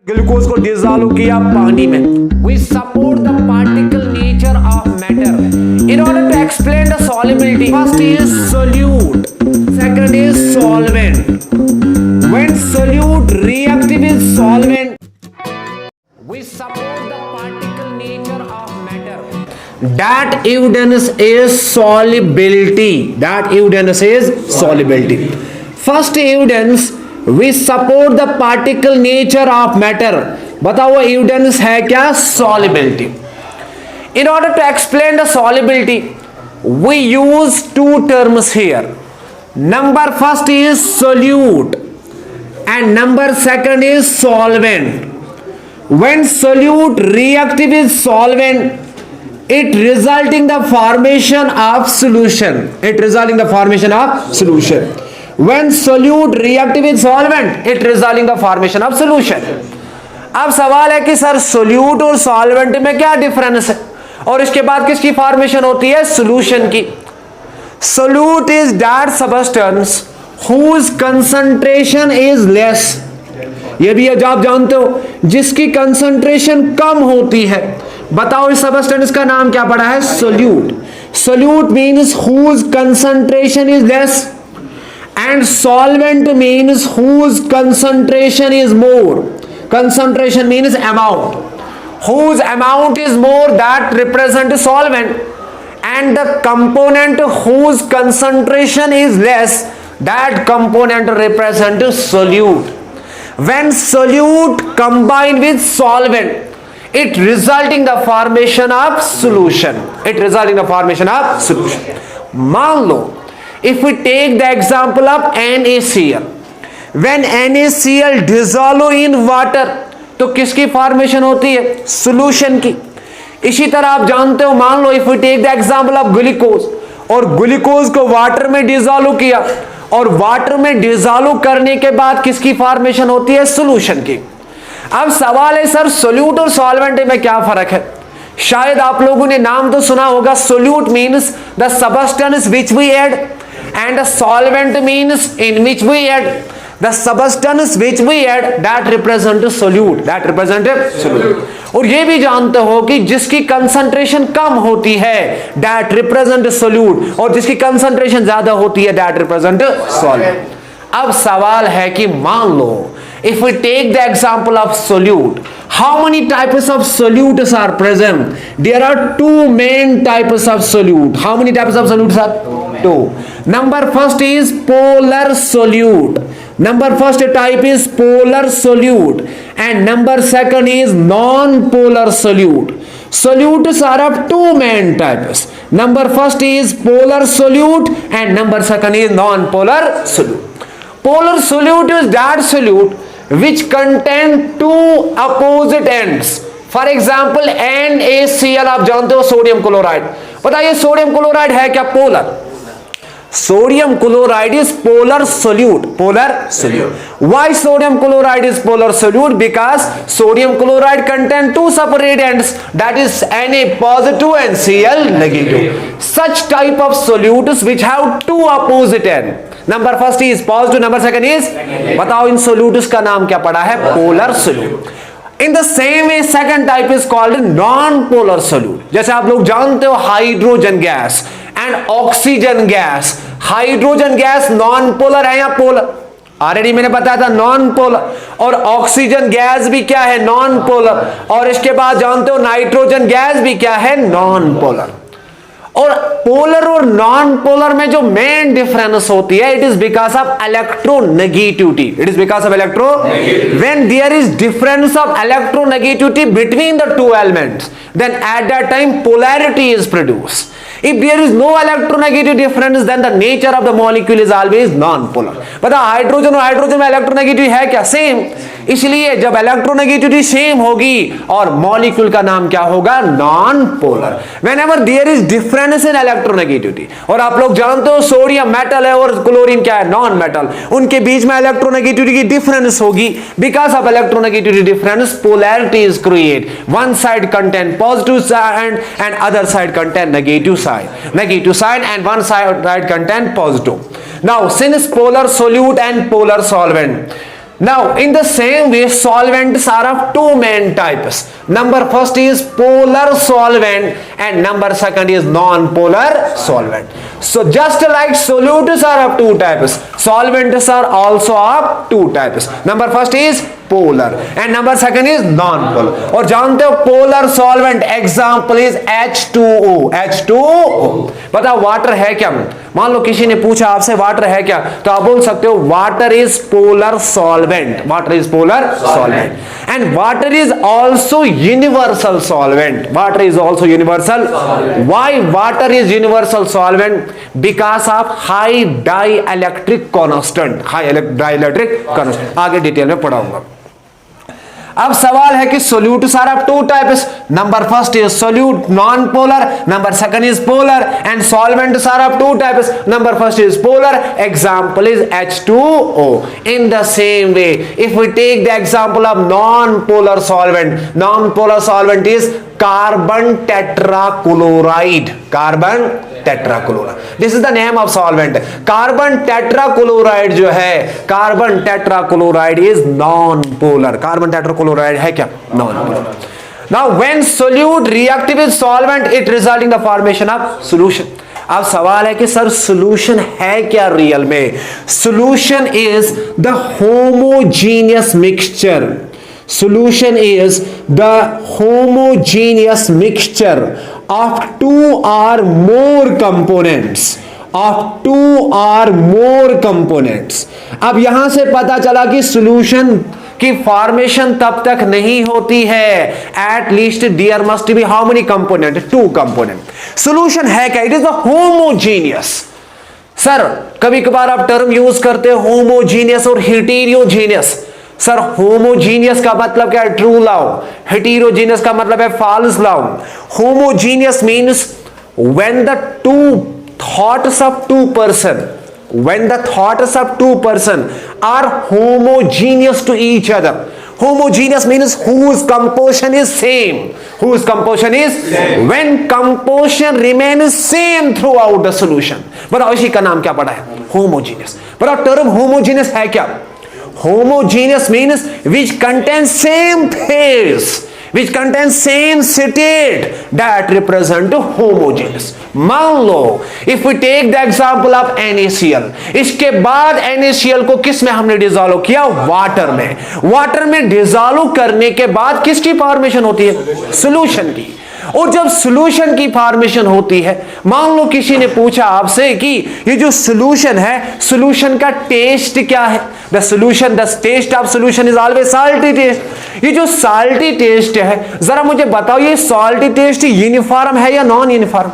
Glucose को dissolve किया पानी में. We support the particle nature of matter. In order to explain the solubility, first is solute, second is solvent. When solute reactive with solvent, we support the particle nature of matter. That evidence is solubility. That evidence is solubility. First evidence, we support the particle nature of matter. बताओ वो evidence है क्या? Solubility. In order to explain the solubility, we use two terms here. Number first is solute and number second is solvent. When solute reactive with solvent, it resulting the formation of solution. It resulting the formation of solution. When solute reactive with solvent, it resulting the formation of solution. अब सवाल है कि sir solute और solvent में क्या difference है और इसके बाद किसकी फॉर्मेशन होती है? सॉल्यूशन की. Solute is that substance whose concentration is less. ये भी आप जानते हो जिसकी कंसंट्रेशन कम होती है. बताओ इस सब्सटेंस का नाम क्या पड़ा है? Solute. Solute means whose concentration is less and solvent means whose concentration is more. Concentration means amount. Whose amount is more, that represents solvent, and the component whose concentration is less, that component represents solute. When solute combine with solvent, it resulting the formation of solution. It resulting the formation of solution. मान लो if we take the example of NaCl, when NaCl dissolve in water तो किसकी formation होती है? Solution की. इसी तरह आप जानते हो, मान लो if we take the example of glucose और ग्लूकोज को वाटर में डिसॉल्व किया और वाटर में डिसॉल्व करने के बाद किसकी फॉर्मेशन होती है? सॉल्यूशन की. अब सवाल है सर सोल्यूट और सॉल्वेंट में क्या फर्क है? शायद आप लोगों ने नाम तो सुना होगा. Solute means the substance which we add and the solvent means in which we add. The substance which we add, that represent solute. That represent solute. और ये भी जानते हो कि जिसकी कंसंट्रेशन कम होती है that represent solute और जिसकी कंसंट्रेशन ज्यादा होती है that represent solvent. अब सवाल है कि मान लो if we take the example of solute, how many types of solutes are present? There are two main types of solute. How many types of solutes are? Two. Number first is polar solute. Number first type is polar solute and number second is non-polar solute. Solutes are of two main types. Number first is polar solute and number second is non-polar solute. Polar solute is that solute which contain two opposite ends. For example NaCl आप जानते हो sodium chloride. बताइए sodium chloride है क्या? Polar. Sodium chloride is polar solute. Polar solute. Why sodium chloride is polar solute? Because sodium chloride contain two separate ends, that is Na positive and Cl negative. Such type of solutes which have two opposite ends. Number first is positive, number second is बताओ इन solutes का नाम क्या पड़ा है? Polar solute. In the same way second type is called non-polar solute. जैसे आप लोग जानते हो hydrogen gas and oxygen gas. Hydrogen gas non polar है या पोलर? ऑलरेडी मैंने बताया था नॉन पोलर. और ऑक्सीजन गैस भी क्या है? Non polar. और इसके बाद जानते हो नाइट्रोजन गैस भी क्या है? Non polar. और पोलर और नॉन पोलर में जो मेन डिफरेंस होती है, it is because of electronegativity. It is because of electro. When there is difference of electronegativity between the two elements, then at that time polarity is produced. If there is no electronegative difference, then the nature of the molecule is always non-polar. पता hydrogen और hydrogen में electronegative है क्या? Same. इसलिए जब electronegativity same होगी और molecule का नाम क्या होगा? Non polar. Whenever there is difference in electronegativity, और आप लोग जानते हो सोडियम मेटल है और क्लोरीन क्या है? Non metal. उनके बीच में इलेक्ट्रोनेगेटिविटी की डिफरेंस होगी. Because of electronegativity difference polarity is create. One side content positive side and other side contain negative side and one side contain positive. Now since polar solute and polar solvent, Now, in the same way, solvents are of two main types. Number first is polar solvent and number second is non-polar solvent. So just like solutes are of two types, solvents are also of two types. Number first is polar and number second is non-polar. और जानते हो polar solvent example is H2O. H2O बताओ water है क्या? मान लो किसी ने पूछा आपसे वाटर है क्या, तो आप बोल सकते हो water is polar solvent. Water is polar solvent and water is also universal solvent. Water is also universal. Why water is universal solvent? Because of high dielectric constant. High dielectric constant आगे detail में पढ़ाऊंगा. अब सवाल है कि solutes are of two types. Number first is solute non polar, number second is polar and solvents are of two types. Number first is polar, example is H2O. in the same way, if we take the example of non polar solvent is carbon tetrachloride. Carbon tetrachloride, this is the name of solvent. Carbon tetrachloride जो है, carbon tetrachloride is non polar. Carbon tetrachloride है क्या? non polar. Now when solute react with solvent, it result in the formation of solution. अब सवाल है कि sir solution है क्या रियल में? Solution is the homogeneous mixture. Solution is the homogeneous mixture of two or more components. अब यहां से पता चला कि solution की फॉर्मेशन तब तक नहीं होती है. At least there must be how many component? Two component. Solution है क्या? It is the homogeneous. Sir कभी कभार आप टर्म यूज करते हैं होमोजीनियस और हेटेरोजीनियस. सर होमोजीनियस का मतलब क्या है? True love. हेटेरोजीनियस का मतलब है false love. Homogeneous means when the two thoughts of two person, when the thoughts of two person are homogeneous to each other. Homogeneous means whose composition is same. Whose composition is same. When composition remains same throughout the solution. बताओ इसी का नाम क्या पड़ा है? homogeneous. बताओ term homogeneous है क्या? homogeneous means which contains same phase, which contains same state, that represent homogeneous. मान लो if we take the example of NaCl, इसके बाद NaCl को किस में हमने डिसॉल्व किया? वाटर में. वाटर में डिसॉल्व करने के बाद किसकी फॉर्मेशन होती है? सॉल्यूशन की. और जब सॉल्यूशन की फॉर्मेशन होती है, मान लो किसी ने पूछा आपसे कि ये जो सॉल्यूशन है, सॉल्यूशन का टेस्ट क्या है? The solution, the test of solution is always salty test. ये जो साल्टी टेस्ट है, जरा मुझे बताओ ये साल्टी टेस्ट यूनिफॉर्म है या नॉन यूनिफॉर्म?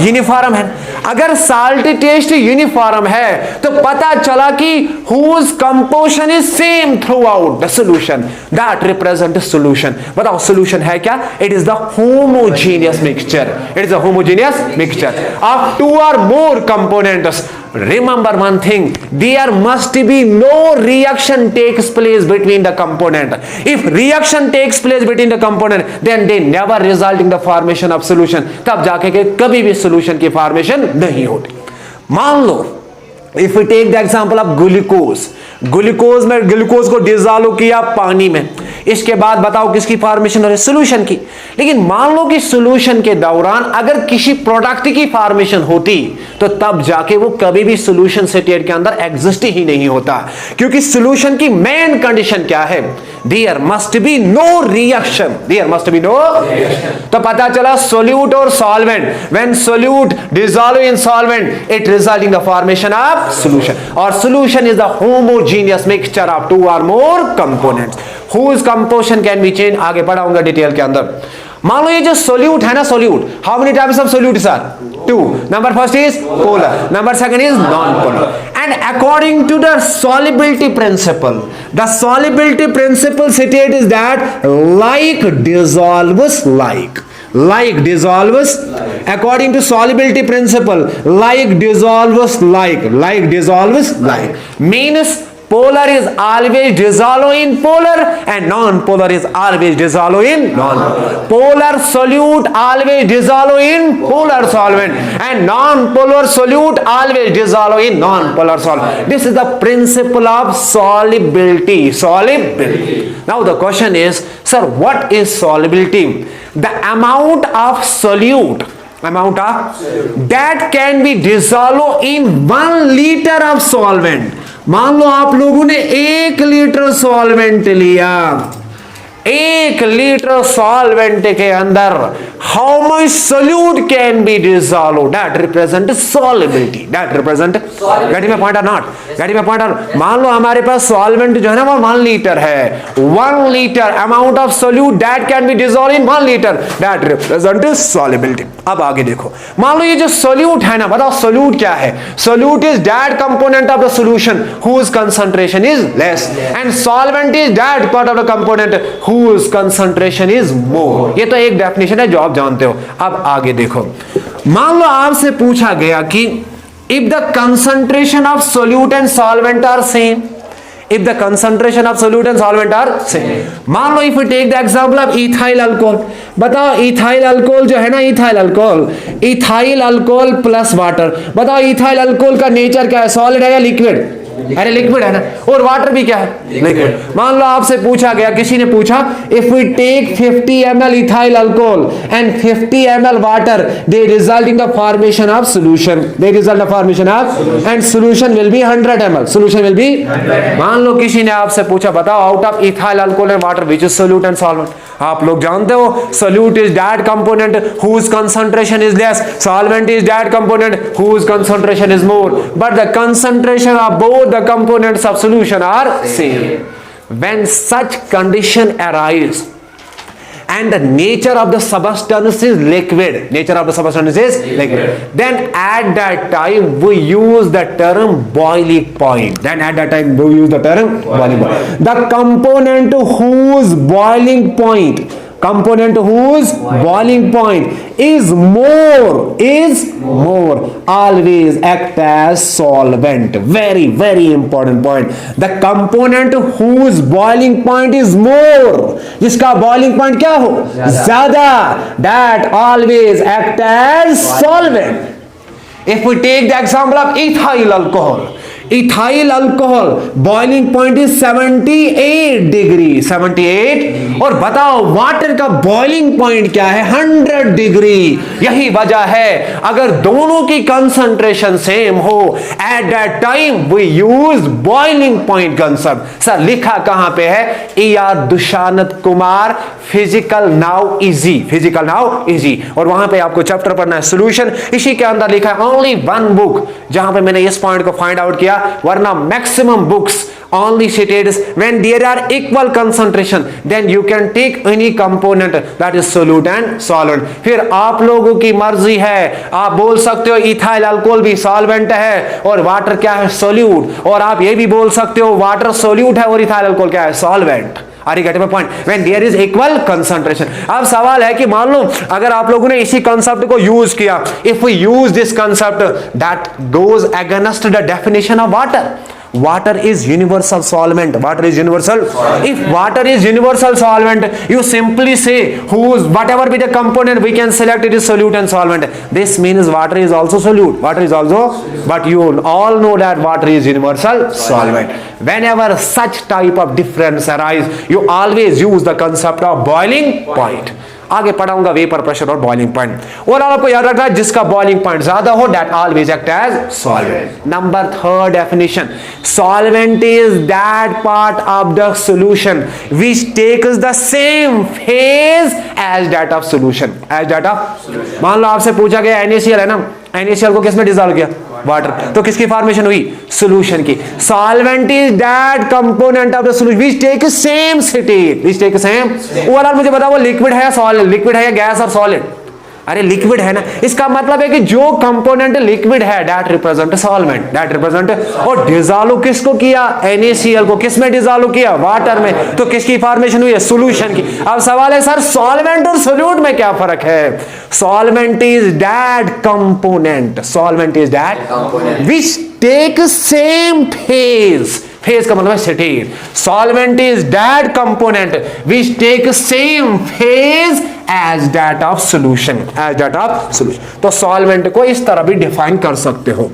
यूनिफॉर्म है. अगर साल्टी टेस्ट यूनिफॉर्म है तो पता चला कि whose composition is same throughout the solution, that represent solution. बताओ सॉल्यूशन है क्या? It is the homogeneous mixture. It is a homogeneous mixture of two or more components. Remember one thing, there must be no reaction takes place between the component. If reaction takes place between the component, then they never result in the formation of solution. तब जाके के कभी भी solution की formation नहीं होती. मान लो if we take the example of glucose, glucose में ग्लूकोज को डिसॉल्व किया पानी में, इसके बाद बताओ किसकी फॉर्मेशन हो रही है? सॉल्यूशन की. लेकिन मान लो कि सॉल्यूशन के दौरान अगर किसी प्रोडक्ट की फॉर्मेशन होती तो तब जाके वो कभी भी सॉल्यूशन स्टेट के अंदर एग्जिस्ट ही नहीं होता. क्योंकि सॉल्यूशन की मेन कंडीशन क्या है? There must be no reaction. There must be no reaction. तो पता चला सोल्यूट और solvent, when solute dissolve in solvent, it result in the formation of solution. और solution is the homogeneous mixture of two or more components whose composition can be changed. आगे पढ़ाऊंगा detail के अंदर. मान लो ये जो सोल्यूट है ना, solute, how many types of solutes are? Two. Number first is polar, number second is non polar. And according to the solubility principle, the solubility principle stated is that like dissolves like. Like dissolves, according to solubility principle, like dissolves like dissolves like, means polar is always dissolve in polar and non-polar is always dissolve in non-polar solute always dissolve in polar solvent and non-polar solute always dissolve in non-polar solvent. This is the principle of solubility. Now the question is, sir, what is solubility? The amount of solute that can be dissolved in 1 liter of solvent. मान लो आप लोगों ने 1 litre solvent लिया, 1 litre solvent के अंदर how much solute can be dissolve, that represent solubility, that represent, getting my point और not, getting my point और, मान लो हमारे पास सॉल्वेंट जो है ना वो 1 लीटर है, 1 litre amount of solute that can be dissolve in 1 litre, that represent solubility. अब आगे देखो, मान लो ये जो सोल्यूट है ना, बताओ सोल्यूट क्या है? Solute is that component of the solution whose concentration is less and solvent is that part of the component whose concentration is more. ये तो एक डेफिनेशन है जो आप जानते हो. अब आगे देखो, मान लो आपसे पूछा गया कि if the concentration of solute and solvent are same, if the concentration of solute and solvent are same, मान लो if we take the example of ethyl alcohol, बताओ ethyl alcohol जो है ना, ethyl alcohol प्लस वाटर, बताओ ethyl alcohol का nature क्या है, solid है या लिक्विड? अरे लिक्विड है ना, और वाटर भी क्या है? लिक्विड. मान लो आपसे पूछा गया, किसी ने पूछा if we take 50 ml ethyl alcohol and 50 ml water, they result in the formation of solution, and solution will be 100 ml, solution will be 100. मान लो किसी ने आपसे पूछा, बताओ out of ethyl alcohol and water which is solute and solvent? आप लोग जानते हो solute is that component whose concentration is less, solvent is that component whose concentration is more, but the concentration of both the components of solution are same. When such condition arise and the nature of the substance is liquid, then at that time we use the term boiling point. The component whose boiling point is more always act as solvent. Very very important point. The component whose boiling point is more, जिसका boiling point क्या हो, ज्यादा, that always act as solvent. If we take the example of ethyl alcohol boiling point is 78 degree, 78, और बताओ water का boiling point क्या है, 100 degree. यही वजह है अगर दोनों की कंसंट्रेशन सेम हो, at that time we use boiling point concept. Sir लिखा कहां पे है? E.R. Dushant Kumar, physical now easy, और वहां पे आपको चैप्टर पढ़ना है सॉल्यूशन. इसी के अंदर लिखा है ओनली 1 बुक जहां पे मैंने इस पॉइंट को फाइंड आउट किया, वरना maximum books only stated when there are equal concentration then you can take any component that is solute and solvent. फिर आप लोगों की मर्जी है, आप बोल सकते हो इथाइल अल्कोहल भी सॉल्वेंट है और वाटर क्या है, सोल्यूट, और आप ये भी बोल सकते हो वाटर सोल्यूट है और इथाइल अल्कोहल क्या है, solvent. Are you getting my point? When there is equal concentration. अब सवाल है कि मान लो अगर आप लोगों ने इसी कंसेप्ट को यूज किया, if we use this concept that goes against the definition of water. Water is universal solvent. If water is universal solvent, you simply say whose whatever be the component we can select, it is solute and solvent. This means water is also solute. But you all know that water is universal solvent. Whenever such type of difference arise, you always use the concept of boiling point. आगे पढ़ाऊंगा vapour pressure और boiling point. और आपको याद रखना है जिसका boiling point ज्यादा हो that always act as solvent. Number 3 definition, solvent is that part of the solution which takes the same phase as that of solution. मान लो आपसे पूछा गया NaCl है ना, NaCl को किसमें डिसॉल्व किया, वाटर, तो किसकी फॉर्मेशन हुई, सॉल्यूशन की. Solvent is that component of the solution which take same state, overall मुझे बताओ वो लिक्विड है या सॉलिड, लिक्विड है या गैस और सॉलिड, अरे लिक्विड है ना, इसका मतलब है कि जो कंपोनेंट लिक्विड है that represent solvent, that represent. और डिसॉल्व किसको किया? NaCl को। किस में डिसॉल्व किया? वाटर में। तो किसकी फॉर्मेशन हुई है? सॉल्यूशन की। अब सवाल है सर सॉल्वेंट और सोल्यूट में क्या फर्क है? Solvent is that component, solvent is that which take same phase, phase का मतलब है state. Solvent is that component which take same phase as that of solution, as that of solution. तो solvent को इस तरह भी डिफाइन कर सकते हो।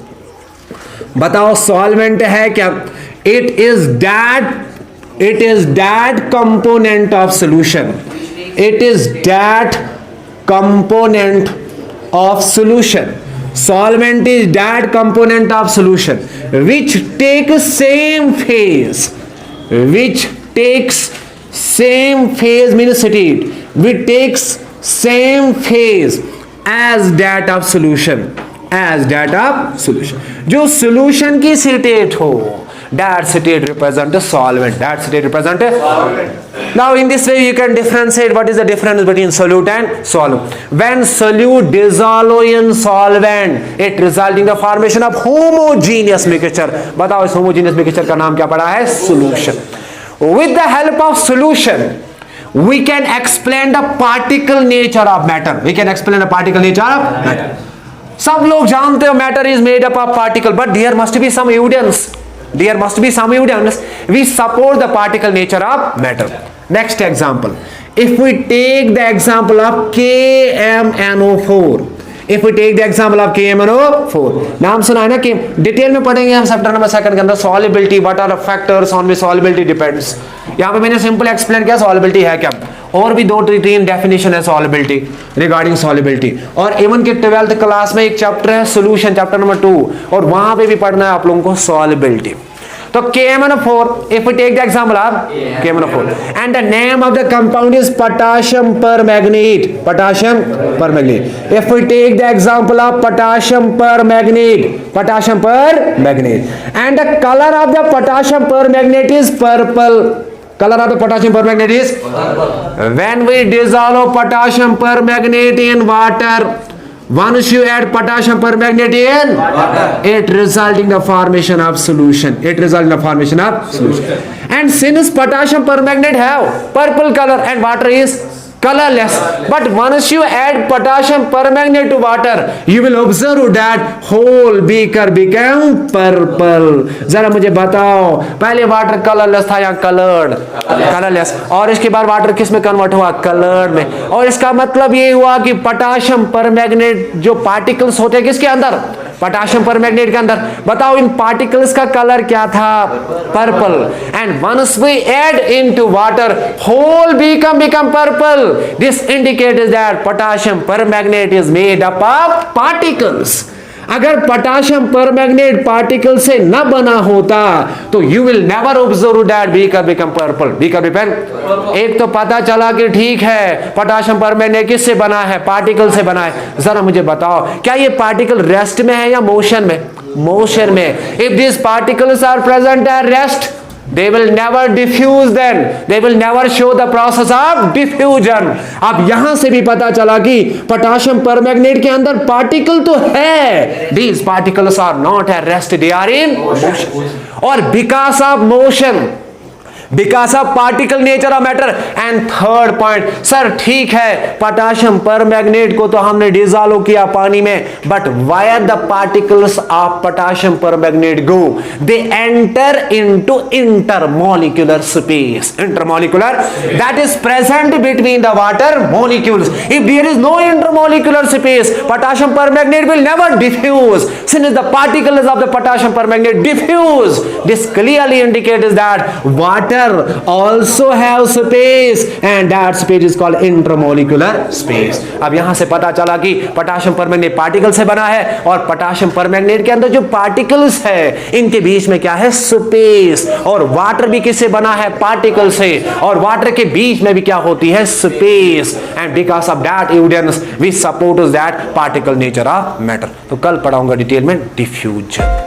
बताओ सॉल्वेंट है क्या? It is that component of solution, it is that component of solution. Solvent is that component of solution which takes same phase, which takes same phase means state, which takes same phase as that of solution, as that of solution। जो solution की state हो that state represent a solvent, that state represent a solvent। Now in this way you can differentiate what is the difference between solute and solvent। When solute dissolve in solvent it result in the formation of homogeneous mixture। बताओ इस homogeneous mixture का नाम क्या पड़ा है? solution। With the help of solution we can explain the particle nature of matter, we can explain the particle nature of matter। सब लोग जानते हो matter is made up of particle, but there must be some evidence, there must be some evidence we support the particle nature of matter। Next example, if we take the example of KMNO4, if we take the example of KMNO4, नाम सुना है ना कि detail में पढ़ेंगे हम chapter number 2 के अंदर solubility, what are the factors on which solubility depends। यहाँ पे मैंने सिंपल एक्सप्लेन किया solubility है क्या, और भी 2-3 डेफिनेशन है solubility, रिगार्डिंग solubility। और इवन के 12th क्लास में एक चैप्टर है सॉल्यूशन, चैप्टर नंबर 2, और वहां पे भी पढ़ना है आप लोगों को solubility। तो KMNO4, if we take the example of KMNO4 and the name of the compound is potassium permanganate, potassium permanganate। If we take the example of potassium permanganate, potassium permanganate and the color of the potassium permanganate is purple, color of the potassium permanganate is purple। When we dissolve potassium permanganate in water, once you add potassium permanganate in water, it result in the formation of solution, it result in the formation of solution। And since potassium permanganate have purple color and water is colorless, but once you add potassium permanganate to water you will observe that whole beaker become purple। जरा मुझे बताओ पहले water colourless था या coloured? Colourless. और इसके बाद water किस में कन्वर्ट हुआ? कलर्ड में। और इसका मतलब ये हुआ कि पोटाशियम परमैंगनेट जो पार्टिकल्स होते हैं किसके अंदर? पोटाशियम परमैंगनेट के अंदर। बताओ इन पार्टिकल्स का कलर क्या था? Purple. And once we add into water whole become purple। This indicates that potassium permanganate is made up of particles। अगर पोटाशियम परमैंगनेट पार्टिकल से न बना होता तो you will never observe that beaker become purple, beaker become. एक तो पता चला कि ठीक है पोटाशियम परमैंगनेट किससे बना है? पार्टिकल से बना है। जरा मुझे बताओ क्या ये पार्टिकल रेस्ट में है या मोशन में? मोशन में। If this particles are present at rest they will never diffuse, then they will never show the process of diffusion। अब यहां से भी पता चला कि पोटाशियम परमैंगनेट के अंदर पार्टिकल तो है, these particles are not at rest, they are in motion। और because of motion, because of particle nature of matter। and third point, sir ठीक है पोटाशियम परमैंगनेट को तो हमने डिसॉल्व किया पानी में, but where the particles of potassium permanganate go, they enter into intermolecular space, intermolecular, that is present between the water molecules। if there is no intermolecular space potassium permanganate will never diffuse। since the particles of the potassium permanganate diffuse, this clearly indicates that water also have space and that space is called intermolecular space। अब यहां से पता चला कि potassium permanganate particle से बना है और पोटाशियम परमैंगनेट के अंदर जो पार्टिकल्स है इनके बीच में क्या है? स्पेस। और वाटर भी किससे बना है? पार्टिकल से। और वाटर के बीच में भी क्या होती है? Space. And because of that evidence we support that particle nature of matter. तो कल पढ़ाऊंगा डिटेल में डिफ्यूजन।